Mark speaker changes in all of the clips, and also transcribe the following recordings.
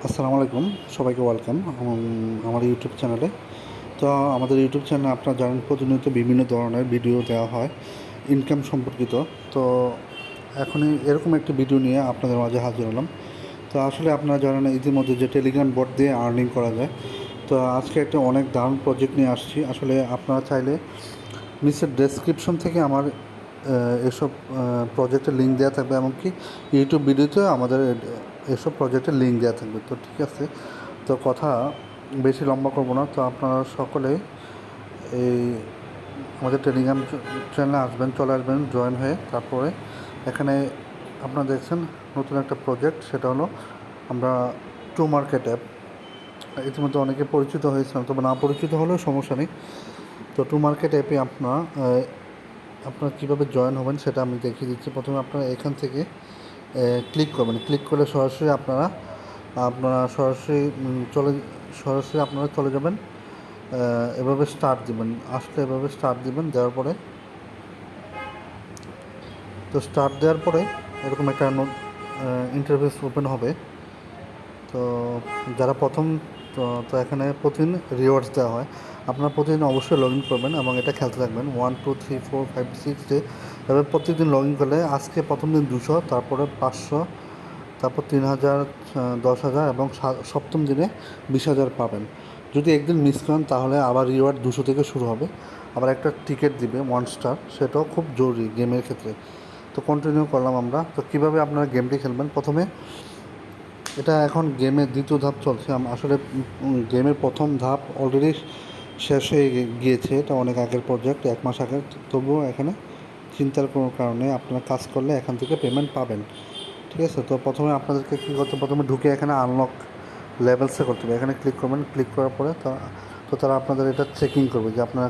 Speaker 1: আসসালামু আলাইকুম, সবাইকে ওয়েলকাম আমার ইউটিউব চ্যানেলে। তো আমাদের ইউটিউব চ্যানেলে আপনারা জানেন প্রতিনিয়ত বিভিন্ন ধরনের ভিডিও দেওয়া হয় ইনকাম সম্পর্কিত। তো এখনই এরকম একটি ভিডিও নিয়ে আপনাদের মাঝে হাজির হলাম। তো আসলে আপনারা জানেন ইতিমধ্যে যে টেলিগ্রাম বট দিয়ে আর্নিং করা যায়। তো আজকে একটা অনেক দারুণ প্রজেক্ট নিয়ে আসছি। আসলে আপনারা চাইলে নিচের ডেসক্রিপশন থেকে আমার এসব প্রজেক্টের লিঙ্ক দেওয়া থাকবে, এমনকি ইউটিউব ভিডিওতে আমাদের এসব প্রজেক্টের লিঙ্ক দেওয়া থাকবে। তো ঠিক আছে, তো কথা বেশি লম্বা করব না। তো আপনারা সকলে এই আমাদের টেলিগ্রাম চ্যানেলে চলে আসবেন জয়েন হয়ে। তারপরে এখানে আপনারা দেখছেন নতুন একটা প্রজেক্ট, সেটা হলো আমরা টু মার্কেট অ্যাপ। ইতিমধ্যে অনেকে পরিচিত হয়েছেন, তবে না পরিচিত হলেও সমস্যা নেই। তো টু মার্কেট অ্যাপে আপনারা কীভাবে জয়েন হবেন সেটা আমি দেখিয়ে দিচ্ছি। প্রথমে আপনারা এখান থেকে ক্লিক করবেন। ক্লিক করলে সরাসরি আপনারা সরাসরি আপনারা চলে যাবেন। এভাবে স্টার্ট দিবেন, আসলে এভাবে স্টার্ট দিবেন। দেওয়ার পরে তো স্টার্ট দেওয়ার পরে এরকম একটা ইন্টারফেস ওপেন হবে। তো যারা প্রথম তো এখানে প্রতিদিন রিওয়ার্ডস দেওয়া হয়। আপনারা প্রতিদিন অবশ্যই লগ ইন করবেন এবং এটা খেলতে থাকবেন 1 2 3 4 5 6 ডে। এভাবে প্রতিদিন লগ ইন করলে আজকে প্রথম দিন 200, তারপরে 500, তারপর 3000, 10,000 এবং সপ্তম দিনে 20,000 পাবেন। যদি একদিন মিস করেন তাহলে আবার রিওয়ার্ড 200 থেকে শুরু হবে। আবার একটা টিকিট দিবে 1 স্টার, সেটাও খুব জরুরি গেমের ক্ষেত্রে। তো কন্টিনিউ করলাম আমরা। তো কীভাবে আপনারা গেমটি খেলবেন, প্রথমে এটা এখন গেমের দ্বিতীয় ধাপ চলছে। আসলে গেমের প্রথম ধাপ অলরেডি শেষ হয়ে গিয়েছে। এটা অনেক আগের প্রজেক্ট, 1 মাস আগের। তবুও এখানে চিন্তার কোনো কারণে আপনারা কাজ করলে এখান থেকে পেমেন্ট পাবেন। ঠিক আছে, তো প্রথমে আপনাদেরকে কী করতে, প্রথমে ঢুকে এখানে আনলক লেভেলসে করতে হবে। এখানে ক্লিক করবেন। ক্লিক করার পরে তারা আপনাদের এটা চেকিং করবে যে আপনারা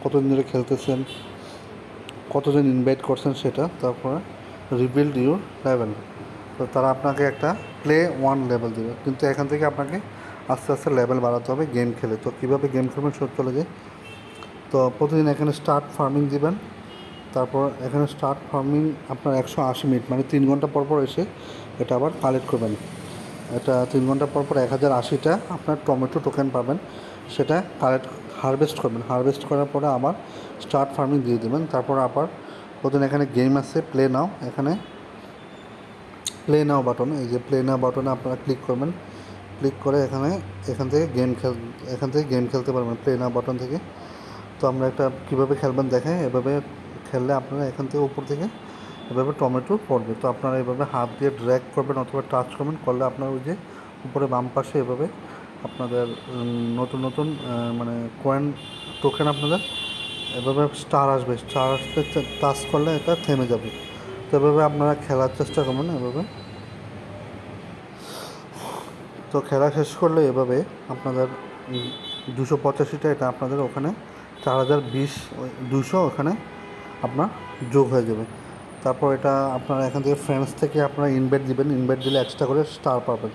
Speaker 1: কতদিন ধরে খেলতেছেন, কতজন ইনভাইট করছেন সেটা। তারপরে রিবিল্ড ইউর লেভেল। তো তারা আপনাকে একটা প্লে 1 লেভেল দেবে, কিন্তু এখান থেকে আপনাকে আস্তে আস্তে লেভেল বাড়াতে হবে গেম খেলে। তো কীভাবে গেম খেলবেন সব চলে যায়। তো প্রতিদিন এখানে স্টার্ট ফার্মিং দিবেন। তারপর এখানে স্টার্ট ফার্মিং আপনার 180 মিনিট, মানে 3 ঘন্টা পর পর এসে এটা আবার কালেক্ট করবেন। এটা 3 ঘন্টা পর পর 1080টা আপনার টমেটো টোকেন পাবেন, সেটা হারভেস্ট করবেন। হারভেস্ট করার পরে আবার স্টার্ট ফার্মিং দিয়ে দেবেন। তারপর আবার প্রতিদিন এখানে গেম আছে প্লে নাও। এখানে প্লে নাও বাটন, এই যে প্লে নাও বাটনে আপনারা ক্লিক করবেন। ক্লিক করে এখান থেকে গেম খেলতে পারবেন প্লে নাও বাটন থেকে। তো আমরা একটা কীভাবে খেলবেন দেখেন। এভাবে খেললে আপনারা এখান থেকে উপর থেকে এভাবে টমেটো পড়বে। তো আপনারা এভাবে হাত দিয়ে ড্র্যাগ করবেন অথবা টাচ করবেন, করলে আপনার ওই যে উপরে বাম পাশে এভাবে আপনাদের নতুন মানে কয়েন টোকেন আপনাদের এভাবে স্টার আসবে। টাচ করলে এটা থেমে যাবে। তো এভাবে আপনারা খেলার চেষ্টা করবেন এভাবে। তো খেলা শেষ করলে এভাবে আপনাদের 285টা এটা আপনাদের ওখানে 4020 200 ওখানে আপনার যোগ হয়ে যাবে। তারপর এটা আপনারা এখান থেকে ফ্রেন্ডস থেকে আপনারা ইনভাইট দিবেন। ইনভাইট দিলে এক্সট্রা করে স্টার পাবেন।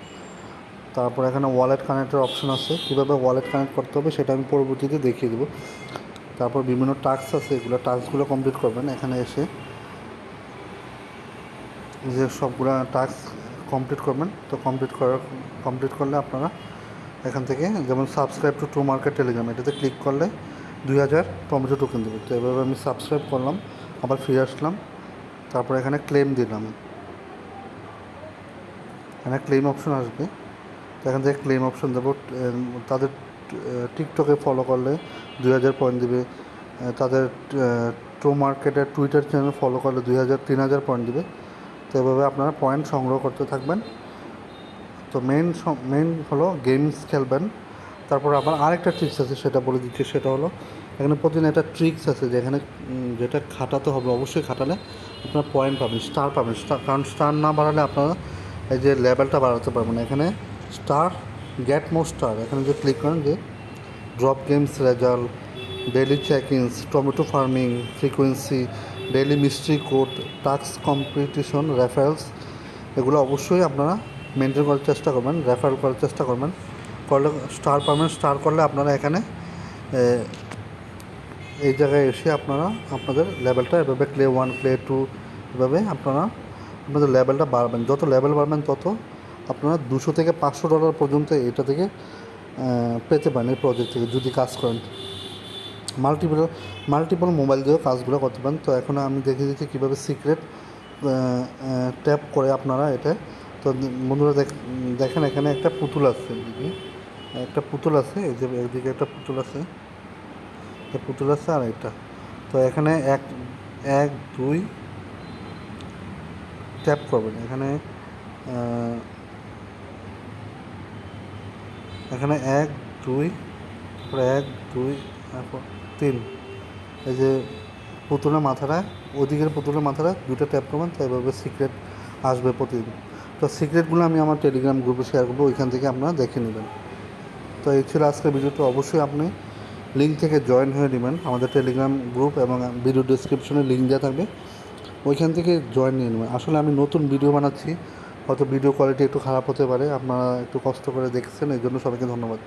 Speaker 1: তারপর এখানে ওয়ালেট কানেক্টের অপশন আছে, কীভাবে ওয়ালেট কানেক্ট করতে হবে সেটা আমি পরবর্তীতে দেখিয়ে দেবো। তারপর বিভিন্ন টাস্ক আছে, টাস্কগুলো কমপ্লিট করবেন। এখানে এসে যে সবগুলো টাস্ক কমপ্লিট করবেন। তো কমপ্লিট করলে আপনারা এখান থেকে যেমন সাবস্ক্রাইব টু মার্কেট টেলিগ্রাম, এটাতে ক্লিক করলে 2000 টমেটো টোকেন দেবে। তো এভাবে আমি সাবস্ক্রাইব করলাম, আবার ফিরে আসলাম। তারপর এখানে ক্লেম দিলাম। এখানে ক্লেম অপশন আসবে। তো এখান থেকে ক্লেম অপশন দেবো। তাদের টিকটকে ফলো করলে 2000 পয়েন্ট দেবে। তাদের টু মার্কেটের টুইটার চ্যানেল ফলো করলে 3000 পয়েন্ট দেবে। তো এভাবে আপনারা পয়েন্ট সংগ্রহ করতে থাকবেন। তো মেইন হলো গেমস খেলবেন। তারপর আবার আরেকটা ট্রিক্স আছে, সেটা বলে দিচ্ছি। সেটা হলো এখানে প্রতিদিন একটা ট্রিক্স আছে যেখানে যেটা খাটাতে হবে, অবশ্যই খাটালে আপনারা পয়েন্ট পাবেন, স্টার পাবেন। কারণ স্টার না বাড়ালে আপনারা এই যে লেভেলটা বাড়াতে পারবেন। এখানে স্টার গেট মোর স্টার, এখানে যে ক্লিক করেন যে drop games result, daily check ins, tomato farming frequency, daily mystery code, task competition, referrals, এগুলো অবশ্যই আপনারা মেনটেন করার চেষ্টা করবেন, রেফারেল করার চেষ্টা করবেন। করলে স্টার পাবেন। স্টার করলে আপনারা এখানে এই জায়গায় এসে আপনাদের লেভেলটা এভাবে প্লে 1 প্লে 2 এভাবে আপনাদের লেভেলটা বাড়বেন। যত লেভেল বাড়বেন তত আপনারা $200 থেকে $500 পর্যন্ত এটা থেকে পেতে পারেন এই প্রজেক্ট থেকে যদি কাজ করেন। মাল্টিপল মোবাইল দিয়েও কাজগুলো করতে পারেন। তো এখন আমি দেখিয়ে দিচ্ছি কীভাবে সিক্রেট ট্যাপ করে আপনারা এটা। তো বন্ধুরা দেখেন এখানে একটা পুতুল আছে, এদিকে একটা পুতুল আছে, এই যে এদিকে একটা পুতুল আছে, একটা পুতুল আছে আর এটা। তো এখানে 1 2 ট্যাপ করবেন। এখানে এখানে 1 2, তারপরে 1 2, তারপর 3, এই যে পুতুলের মাথাটা, ওদিকের পুতুলের মাথাটা দুটো ট্যাপ করবেন। তো এইভাবে সিক্রেট আসবে প্রতিদিন। তো সিক্রেটগুলো আমি আমার টেলিগ্রাম গ্রুপে শেয়ার করবো, ওইখান থেকে আপনারা দেখে নেবেন। তো এই ছিল আজকের ভিডিওটা। অবশ্যই আপনি লিঙ্ক থেকে জয়েন হয়ে নেবেন আমাদের টেলিগ্রাম গ্রুপ, এবং ভিডিও ডিসক্রিপশনে লিঙ্ক দেওয়া থাকবে, ওইখান থেকে জয়েন নিয়ে নেবেন। আসলে আমি নতুন ভিডিও বানাচ্ছি, হয়তো ভিডিও কোয়ালিটি একটু খারাপ হতে পারে, আপনারা একটু কষ্ট করে দেখছেন, এই জন্য সবাইকে ধন্যবাদ।